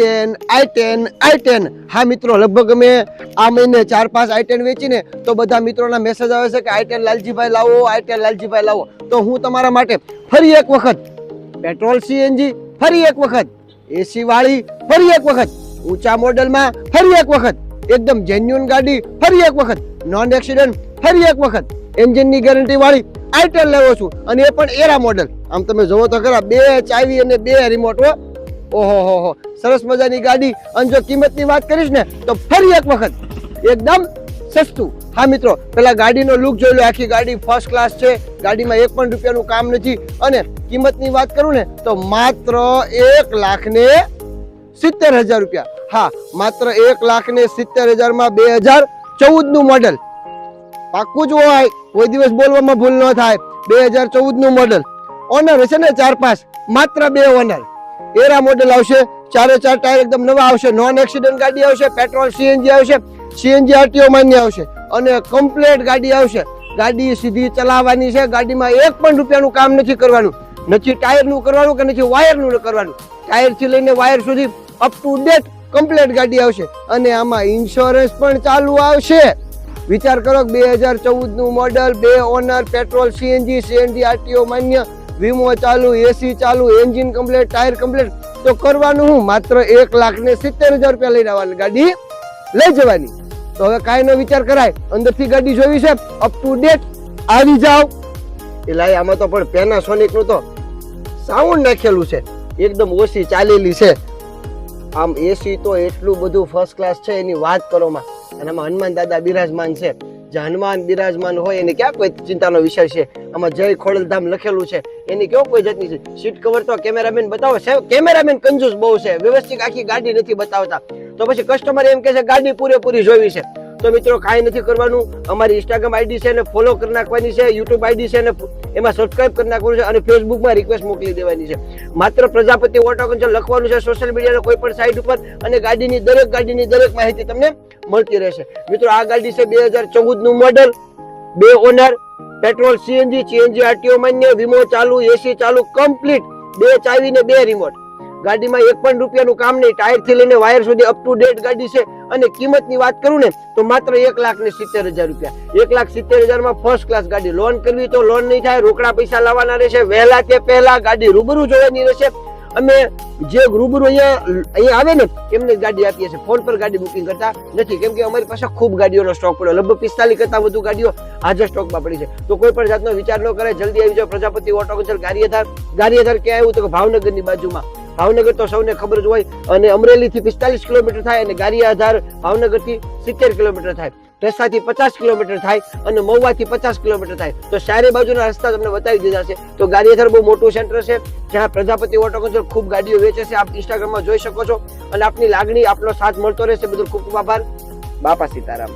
i10 હા મિત્રો, લગભગ અમે આ મહિને 4-5 i10 વેચીને તો બધા મિત્રોના મેસેજ આવે છે કે i10 લાલજીભાઈ લાવો, i10 લાલજીભાઈ લાવો. તો હું તમારા માટે ફરી એક વખત પેટ્રોલ સીએનજી, ફરી એક વખત એસી વાળી, ફરી એક વખત ઊંચા મોડેલમાં, ફરી એક વખત એકદમ જેન્યુઅન ગાડી, ફરી એક વખત નોન એક્સિડન્ટ, ફરી એક વખત એન્જિનની ગેરંટી વાળી i10 લેવો છું, અને એ પણ એરા મોડેલ. આમ તમે જોવો તો ખરા, 2 ચાવી અને 2 રિમોટ. ઓહો, સરસ મજાની ગાડી. અને જો કિંમતની વાત કરીશ ને તો ફરી એક વખત એકદમ સસ્તું. હા મિત્રો, પેલા ગાડીનો લુક જોઈ લો. આખી ગાડી ફર્સ્ટ ક્લાસ છે, ગાડીમાં 1 પણ રૂપિયાનું કામ નથી. અને કિંમતની વાત કરું ને તો માત્ર 1,70,000 રૂપિયા. હા, માત્ર 1,70,000 માં 2014 નું મોડેલ. પાક્કું જ હોય, કોઈ દિવસ બોલવામાં ભૂલ ન થાય. 2014 નું મોડેલ. ઓનર હશે ને 4-5, માત્ર 2 ઓનર. એરા મોડેલ આવશે, 4 ટાયર એકદમ નવા આવશે, નોન એક્સિડન્ટ ગાડી આવશે, પેટ્રોલ સીએનજી આવશે, સીએનજી આરટીઓ માન્ય આવશે, અને કમ્પ્લીટ ગાડી આવશે. ગાડી સીધી ચલાવવાની છે. ગાડીમાં 1 પણ રૂપિયાનું કામ નથી કરવાનું, નથી ટાયરનું કરવાનું કે નથી વાયરનું કરવાનું. ટાયરથી લઈને વાયર સુધી અપ ટુ ડેટ કમ્પ્લીટ ગાડી આવશે. અને આમાં ઇન્સ્યોરન્સ પણ ચાલુ આવશે. વિચાર કરો, 2014 નું model, 2 owner, petrol CNG RTO માન્ય, વીમો ચાલુ, એસી ચાલુ, એન્જિન કમ્પ્લીટ, ટાયર કમ્પ્લીટ. તો કરવાનું હું માત્ર 1,70,000 રૂપિયા લઈને આવવાની, ગાડી લઈ જવાની. તો હવે કાંઈ નો વિચાર કરાય, અંદરથી ગાડી જોવી છે અપ ટુ ડેટ, આવી જાઓ. એટલે આમાં તો પણ પેનાસોનિક નું તો સાઉન્ડ નાખેલું છે, એકદમ ઓછી ચાલેલી છે. આમ એસી તો એટલું બધું ફર્સ્ટ ક્લાસ છે, એની વાત કરોમાં. અને આમાં હનુમાન દાદા બિરાજમાન છે. જે હનુમાન બિરાજમાન હોય એને ક્યાં કોઈ ચિંતાનો વિષય છે. આમાં જય ખોડલધામ લખેલું છે, એની કેવો કોઈ જાતની છે. સીટ કવર તો કેમેરામેન બતાવો છે, કેમેરામેન કંજૂસ બહુ છે, વ્યવસ્થિત આખી ગાડી નથી બતાવતા. તો પછી કસ્ટમર એમ કહે છે ગાડી પૂરેપૂરી જોવી છે. તો મિત્રો કાંઈ નથી કરવાનું, અમારી ઇન્સ્ટાગ્રામ આઈડી છે એને ફોલો કરી નાખવાની છે, યુટ્યુબ આઈડી છે એને એમાં સબસ્ક્રાઇબ કરી નાખવાનું છે, અને ફેસબુકમાં રિક્વેસ્ટ મોકલી દેવાની છે. માત્ર પ્રજાપતિ ઓટો કન્સલ્ટ લખવાનું છે સોશિયલ મીડિયાના કોઈ પણ સાઇટ ઉપર, અને ગાડીની દરેક માહિતી તમને મળતી રહેશે. મિત્રો આ ગાડી છે 2014 નું model, 2 owner, petrol CNG RTO માન્ય, વીમો ચાલુ, એસી ચાલુ, કમ્પ્લીટ, 2 ચાવી ને 2 રિમોટ. ગાડીમાં 1 પણ રૂપિયાનું કામ નહીં, ટાયર થી લઈને વાયર સુધી અપ ટુ ડેટ ગાડી છે. અને કિંમતની વાત કરું ને તો માત્ર 1,70,000 રૂપિયા. 1,70,000 માં ફર્સ્ટ ક્લાસ ગાડી. લોન કરવી તો લોન નહીં થાય, રોકડા પૈસા લાવવાના રહેશે. વહેલા તે પહેલા ગાડી રૂબરૂ જોવાની રહેશે. અમે જે રૂબરૂ અહીંયા આવે ને એમને ગાડી આપીએ છીએ, ફોન પર ગાડી બુકિંગ કરતા નથી, કેમ કે અમારી પાસે ખૂબ ગાડીઓનો સ્ટોક પડ્યો, લગભગ 45 કરતા વધુ ગાડીઓ હાજર સ્ટોકમાં પડી છે. તો કોઈ પણ જાતનો વિચાર ન કરે, જલ્દી આવી જાઓ પ્રજાપતિ ઓટો કન્સલ્ટ ગારિયાધાર. ક્યાં આવ્યું તો ભાવનગરની બાજુમાં. ભાવનગર તો સૌને ખબર જ હોય. અને અમરેલી થી 45 કિલોમીટર થાય, અને ગારિયાધાર ભાવનગર થી 70 કિલોમીટર થાય, ઢસાથી 50 કિલોમીટર થાય, અને મહુવાથી 50 કિલોમીટર થાય. તો ચારે બાજુના રસ્તા તમને બતાવી દીધા છે. તો ગારિયાધાર બહુ મોટું સેન્ટર છે, જ્યાં પ્રજાપતિ ઓટો કન્સલ્ટ ખૂબ ગાડીઓ વેચે છે. આપ ઇન્સ્ટાગ્રામમાં જોઈ શકો છો. અને આપની લાગણી, આપનો સાથ મળતો રહેશે. બધું ખૂબ ખૂબ આભાર. બાપા સીતારામ.